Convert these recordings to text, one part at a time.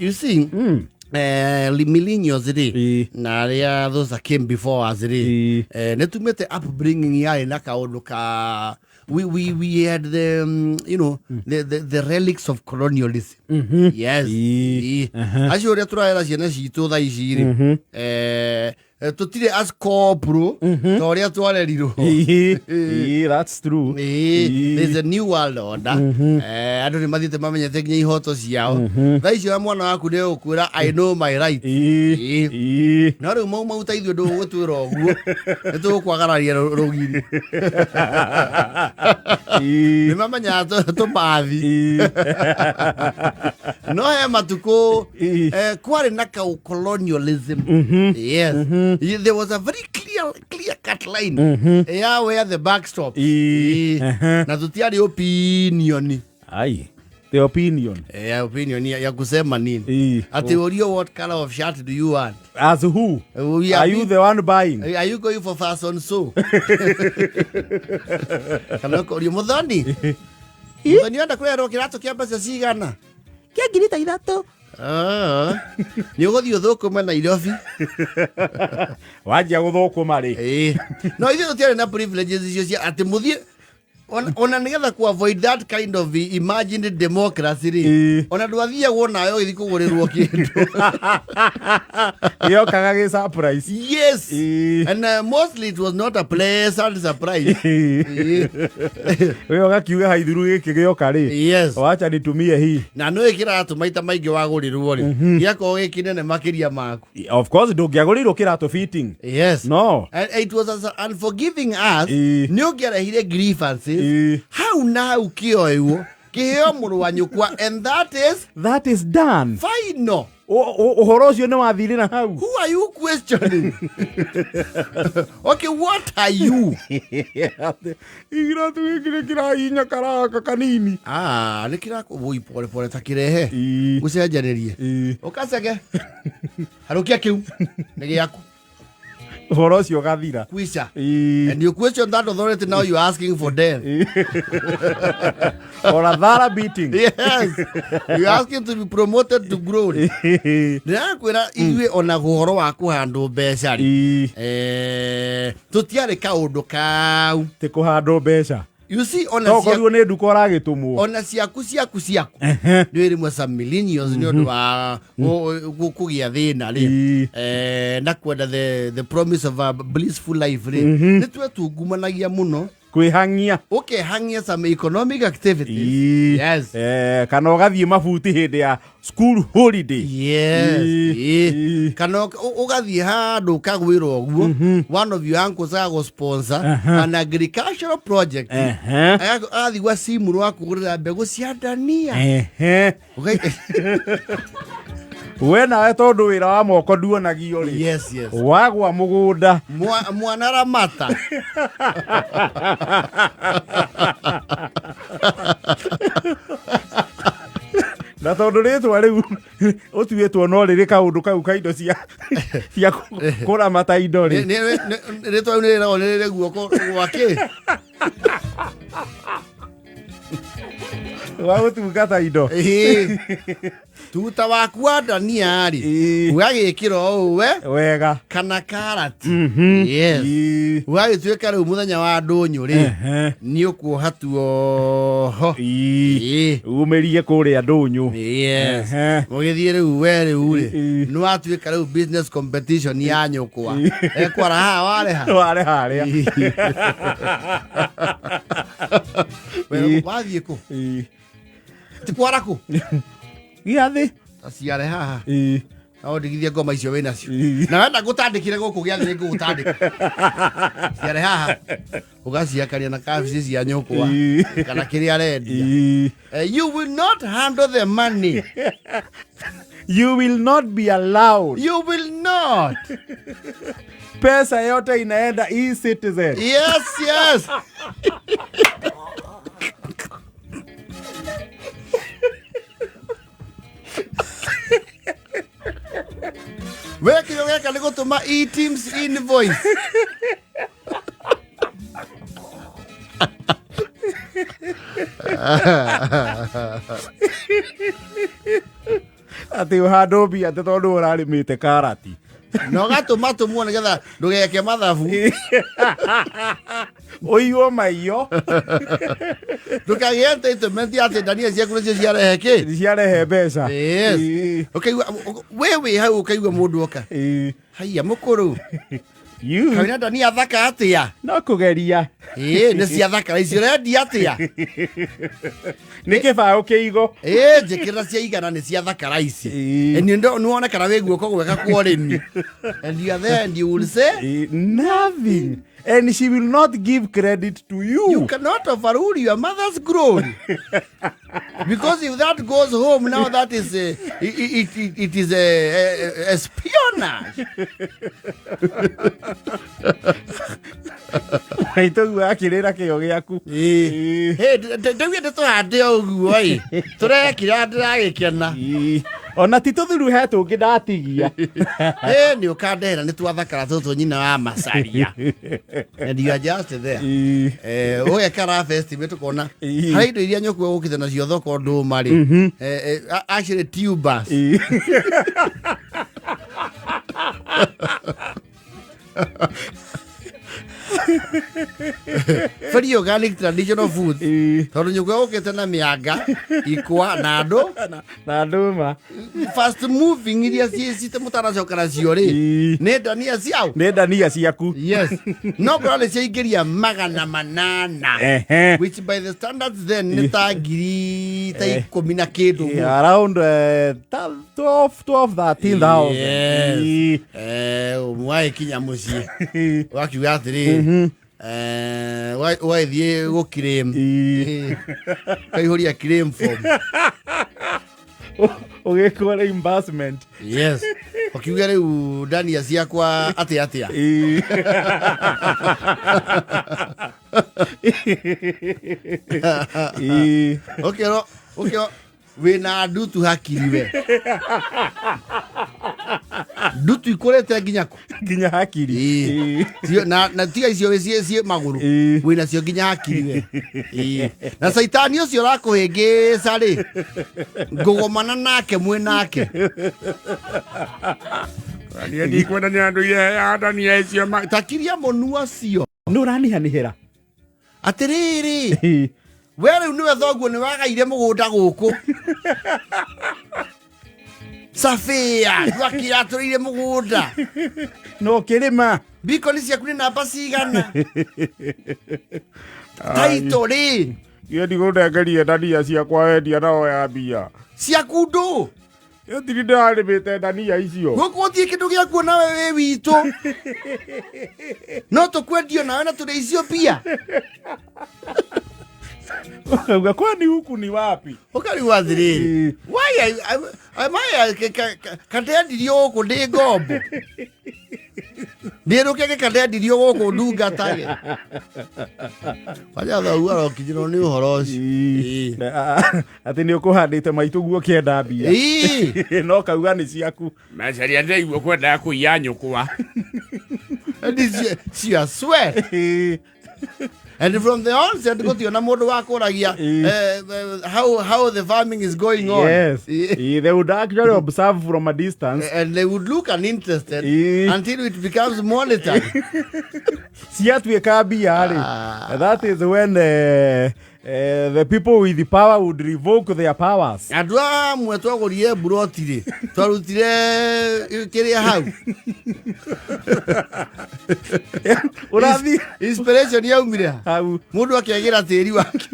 you see, millennials na those that came before us netumete upbringing ya ina kaundu ka we had the the relics of colonialism. Yes. Acio ria turaera ciana citu tha ici tutire as corporal toria twarerirwo. That's true. There's a new world order. Andu ni mathite mamenyete nginya ihoto ciao. Tha icio mwana waku ne ukwira I know my right. Na riu mau utaithio ndu gutwira oguo nitukwagararia rugiri. Ni mamenya tumathi. No he matuko kwari na colonialism. Yes. There was a very clear cut line. Where the back stops. Na tutiari opinion. Aye. The opinion. Opinion ya kusema nini? Ati what color of shirt do you want? As who? Are you the one buying? Are you going for fashion show? Kanoko uri muthoni. Muthoni anda kwero kirato kia mbeca cigana? Kia ngiri ta ithatu. Ni ugothi uthukuma Nairobi. Wajia guthukuma ri. No ithu tutiari na privileges icio cia ati muthie ona nigetha ku avoid that kind of imagined democracy ona ndwathia wona yo ithi kugurirwo kindu yo kaga surprise. Yes. And mostly it was not a pleasant surprise. Wewe gakiuga haithuru giki gioka ri. Yes. Wacha nitumie hii na no ikiratu maita maingi wagurirwo ri giako gikinene makiria maku. Of course ndungiagurirwo kiratu fitting. Yes. No. And it was as unforgiving us ni ugiarehire grievances. How now kioiwo kiheo muru wa nyukwa, and that is done. Final. Uhoro ucio ni wathire na hau. Who are you questioning? Okay, what are you? Igira tu kira hinya karaka kanini. Ni kira woi pole takirehe. Gucenjanirie. Ukasege. Harukia kiu. Nigi yaku. Uhoro ucio gathira. Kwisha. And you question that authority, now you asking for death. Or a thorough beating. Yes. You asking to be promoted to glory. Kwira iwe ona guhoro wa kuhandu mbeca ri. Tutiare kaundu kau. Te kuhandu mbeca. You see, on a ne nduko ragitumwo. Ona ciaku. Ndio rimwe some millennials ni undu wa kugia thina ri. Na kwenda the promise of a blissful life ri. Ni twetungumanagia muno. Kwihangia. Okay, hangia some economic activities. Yes. Kana ugathie mabuti hindi ya school holiday. Yes. Kana ugathie handu kagwirwo oguo. One of your uncles ago sponsor an agricultural project. Athi wa simu rwa kugurira mbegu cia dania. We nawe tondu wira wa moko nduonagio ri. Yes. Wagwa mugunda. Mwana ramata. Na tondu ritwa riu utuitwo no riri kaundu kau kaindo cia kuramata indo ri. Ritwa ni rira onere guoko gwake. Wagutungata indo. Tuta waku wa dania ri wagikira uwe wega kana karati. Yes. Wagituika riu muthenya wa ndunyu ri ni ukuoha tuo ho umerie kuria ndunyu. Yes. Mugithie riu we riu ri ni watuika riu business competition ya nyukwa ekwara ha ware haria. Wewe wathie ku tikwara ku giathi aciare haha. Na ndigithie ngoma icio wina cio na wenda gutandikire guku giathi ngutandika ciare haha ugaciakaria na kabici cia nyukwa kana kiria redia. You will not handle the money. You will not be allowed. You will not. Pesa yote inaenda e-citizen. Yes. Where can you go to my e-teams invoice? ati uhando mbia ati tondu urarimite karati no gatuma tumuone getha ndugeke mathabu oiyo maiyo ndukagĩa statement ati ndania ciaku nĩcio ciarehe kĩ ciarehe mbeca yes wewe hau ukaigua mũndũ oka haiya mũkũrũ kawina ndania thaka atĩa no kugeria nĩ cia thakara icio ũrendia atĩa nĩ kĩbaũ kĩigo njĩkĩrĩra cia igana nĩ cia thakara ici nĩwonekana wĩ guoko gweka kwa ũrĩmi and you are there and you will say nothing and she will not give credit to you. You cannot overrule your mother's glory. Because if that goes home, now that is it is a espionage. Aitogu akirira kĩo gĩaku. Ndauge tũhande ũguo ĩ. Tũrekira ndĩragĩkena. Ona ti tũthuru he tũngĩ ndatigia. Nĩ ũkandehera nĩ twathakara tũtũ nyina wa Macaria. And you are just there. Oye kara estimate kona. Harĩ indo iria nyũkũ ũgũkĩte nacio thoko ndũma rĩ. Actually tubers. Very organic traditional food. Tondũ nyũkũ ũgũkĩte na mĩanga, ikwa na ndũma. Fast moving iria ciĩcite mũtaracoka nacio rĩ. Nĩ ndania ciao. Nĩ ndania ciaku. Yes. No korwo nĩ ciaingĩria 800. Which by the standards then nĩ ta ngiri ta 10 na kĩndũ. Around 12-13,000. Yes. Mwaĩkinya mũciĩ. Wakiuga atĩrĩ. Waithiĩ gũclaim. Kaihũria claim form. Ũgĩkwo reimbursement. Yes. Wakiuga rĩu ndania ciakwa atĩa. Okay. Wĩna ndutu hakiri. Ndutu ikorete nginya hakiri. Na tiga icio ciĩ magũrũ. Wĩna cio nginya hakiri. Na saitani ũcio ũrakũhĩngĩca rĩ. Ngũgomana nake nake. Ni kwenda nĩ andũ ya ndania icio takiria mũnu ũcio. Nĩ ũranihanĩhĩra. Atĩrĩrĩ. We rĩu nĩwe thoguo nĩ wagaire mũgũnda gũkũ. Safia, ndwakĩra atũrĩire mũgũnda. No kĩrĩma. Bikoni ciaku nĩ namba cigana. Taito rĩ. Gĩe ndigũndengerie ndania ciakwa wendia nao ya mbia. Ciaku ndũ. Ndiri ndarĩmĩte ndania icio. Gũkũ gũtirĩ kĩndũ gĩa kuona we wĩ witũ. No tũkwendio nawe na tũrĩ icio mbia. Kwani huku ni wapi? Ukariwa thiriri. Why am I kandendirio gũkũ ndĩ ngombo? Ndĩrũkege kandendirio gũkũ ndungatage. Kwaja thau arokinyirwo nĩ ũhoro ũcio. Atĩ nĩ ũkũhandĩte maitũguo kĩenda mbia. No kauga nĩ ciaku. Macaria ndĩiguo kwenda kũiya nyũkwa. She swear. And from the onset, gũtiona mũndũ wa kũragia how the farming is going on. Yes. They would actually observe from a distance. And they would look uninterested until it becomes monetary. Ciatuĩka mbia rĩ. That is when the people with the power would revoke their powers. Andũ amwe twagũrire buroti rĩ. Twarutire kĩrĩa hau. Inspiration yaumire hau. Mũndũ akĩagĩra tĩri wake.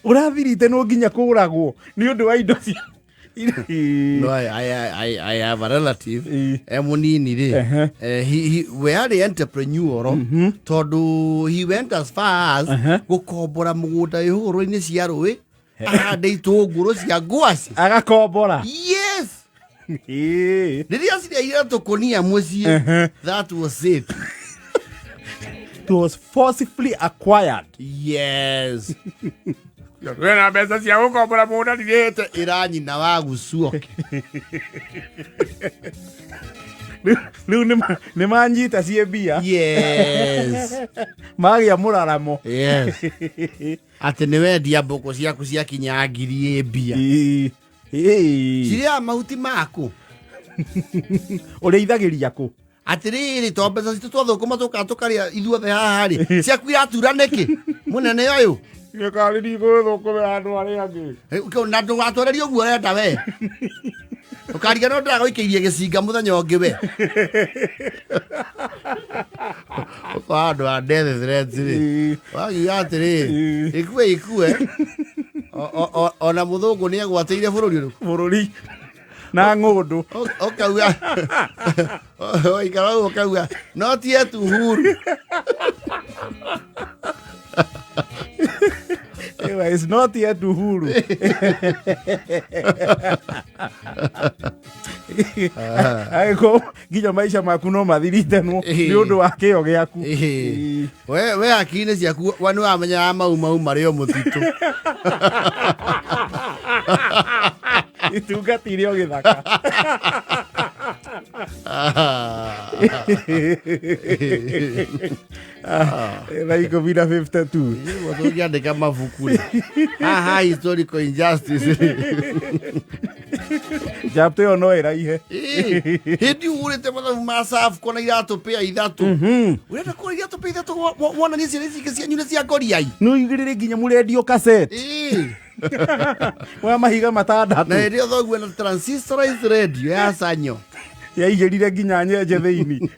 Ũrathirite no nginya kũgũragwo nĩ ũndũ wa indo cia. No, I have a relative. Munini rĩ. We are the entrepreneur. Tondũ he went as far as gũkombora mũgũnda ihũgũrũ-inĩ cia rũĩ. Ahande itũngũrũ cia ngwacĩ. Agakombora. Yes. Rĩrĩa cirĩaire tũkũnia mũciĩ. That was it. It was forcibly acquired. Yes. Wena mbeca cia gũkombora mũgũnda ndirĩte. Iranyina wa gucuoke. Rĩu nĩ manyita ciĩ mbia. Yes. Magĩa mũraramo. Yes. Atĩ nĩ wendia mbũkũ ciaku ciakinya ngiri mbia. ciria mahuti maku Ureithagiria ku atiriri to mbeca citu twathukuma tukaria ithuothe haha ri ciaku iratura niki munene uyu Nĩkarĩri gũthũkũme andũ arĩa angĩ. Na ndũgatwererie ũguo ũrenda we ũkariga no ndagũikĩirie gĩcinga mũthenya ũngĩ we ũkorwo andũ a death threats rĩ wagiuga atĩrĩ ikue ona mũthũngũ nĩegwatĩire bũrũri na ng'ũndũ ũkauga oikara ũguo ũkauga not yet Uhuru It's not yet Uhuru. Aiko nginya maisha maku no mathiritanwo nĩ ũndũ wa kĩyo gĩaku. We akini ciaku nĩ wamenya mau marĩ o mũtitũ itungatire o gĩthaka. Like Vida 52. Tũngĩandĩka mabuku haha historical injustice Chapter ĩyo no ĩraihe. Hĩndĩ ũgũrĩte mathabu ma safu kona iratũpĩa ithatũ ũrenda kũra iratũpĩa ithatũ wonanie ciana ici ingĩ cianyu nĩ cia ngoriai no igĩrĩre nginya mũrendio cassette wa mahiga matandatũ na hĩndĩ ĩyo thoguo na transistorized radio ya Sanyo yaigĩrire nginya nyenje thĩinĩ.